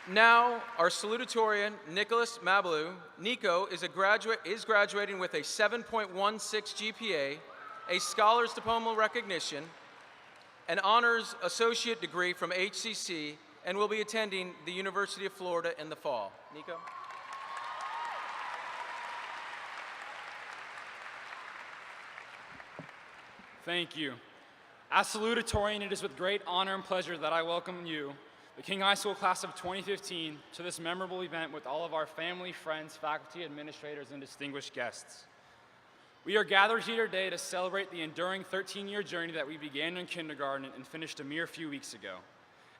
Now, our salutatorian, Nicolas Mabilleau, Nico, is graduating with a 7.16 GPA, a scholar's diploma recognition, an honors associate degree from HCC, and will be attending the University of Florida in the fall. Nico? Thank you. As salutatorian, it is with great honor and pleasure that I welcome you, the King High School class of 2015, to this memorable event with all of our family, friends, faculty, administrators, and distinguished guests. We are gathered here today to celebrate the enduring 13-year journey that we began in kindergarten and finished a mere few weeks ago.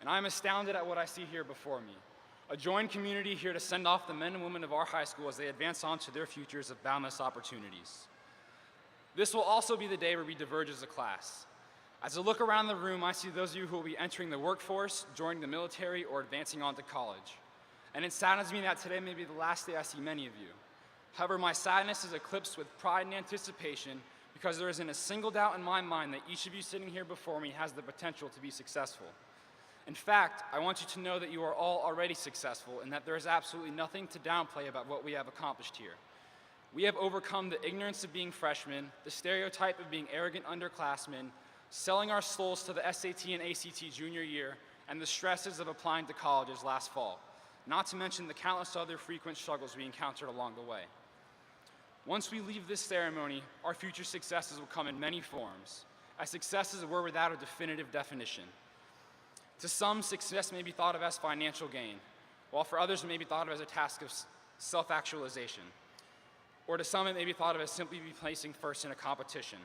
And I'm astounded at what I see here before me. A joined community here to send off the men and women of our high school as they advance on to their futures of boundless opportunities. This will also be the day where we diverge as a class. As I look around the room, I see those of you who will be entering the workforce, joining the military, or advancing on to college. And it saddens me that today may be the last day I see many of you. However, my sadness is eclipsed with pride and anticipation because there isn't a single doubt in my mind that each of you sitting here before me has the potential to be successful. In fact, I want you to know that you are all already successful and that there is absolutely nothing to downplay about what we have accomplished here. We have overcome the ignorance of being freshmen, the stereotype of being arrogant underclassmen, selling our souls to the SAT and ACT junior year, and the stresses of applying to colleges last fall, not to mention the countless other frequent struggles we encountered along the way. Once we leave this ceremony, our future successes will come in many forms, as successes were without a definitive definition. To some, success may be thought of as financial gain, while for others it may be thought of as a task of self-actualization, or to some it may be thought of as simply be placing first in a competition.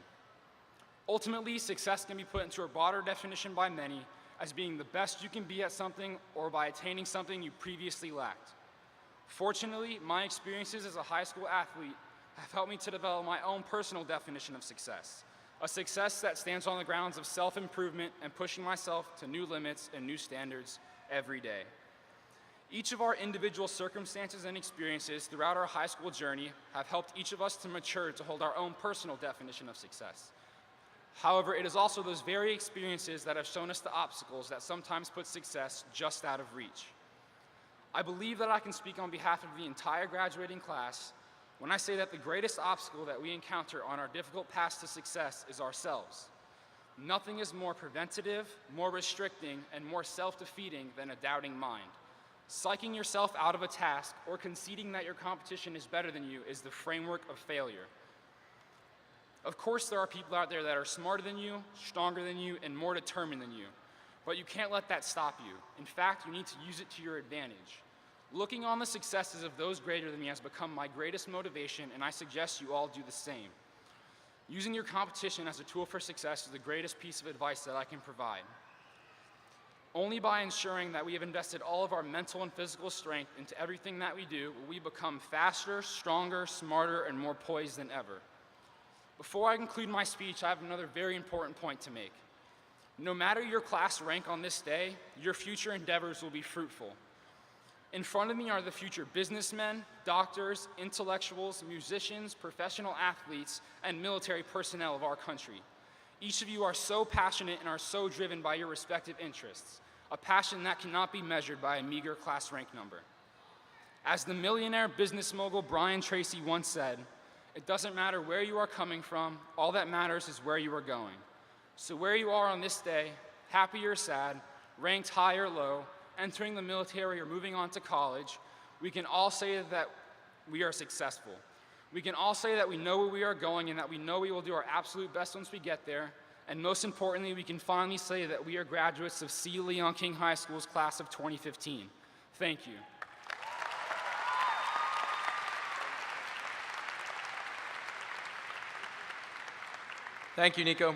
Ultimately, success can be put into a broader definition by many as being the best you can be at something or by attaining something you previously lacked. Fortunately, my experiences as a high school athlete have helped me to develop my own personal definition of success, a success that stands on the grounds of self-improvement and pushing myself to new limits and new standards every day. Each of our individual circumstances and experiences throughout our high school journey have helped each of us to mature to hold our own personal definition of success. However, it is also those very experiences that have shown us the obstacles that sometimes put success just out of reach. I believe that I can speak on behalf of the entire graduating class when I say that the greatest obstacle that we encounter on our difficult path to success is ourselves. Nothing is more preventative, more restricting, and more self-defeating than a doubting mind. Psyching yourself out of a task or conceding that your competition is better than you is the framework of failure. Of course, there are people out there that are smarter than you, stronger than you, and more determined than you. But you can't let that stop you. In fact, you need to use it to your advantage. Looking on the successes of those greater than me has become my greatest motivation, and I suggest you all do the same. Using your competition as a tool for success is the greatest piece of advice that I can provide. Only by ensuring that we have invested all of our mental and physical strength into everything that we do will we become faster, stronger, smarter, and more poised than ever. Before I conclude my speech, I have another very important point to make. No matter your class rank on this day, your future endeavors will be fruitful. In front of me are the future businessmen, doctors, intellectuals, musicians, professional athletes, and military personnel of our country. Each of you are so passionate and are so driven by your respective interests, a passion that cannot be measured by a meager class rank number. As the millionaire business mogul Brian Tracy once said, "It doesn't matter where you are coming from, all that matters is where you are going." So where you are on this day, happy or sad, ranked high or low, entering the military or moving on to college, we can all say that we are successful. We can all say that we know where we are going and that we know we will do our absolute best once we get there. And most importantly, we can finally say that we are graduates of C. Leon King High School's class of 2015. Thank you. Thank you, Nico.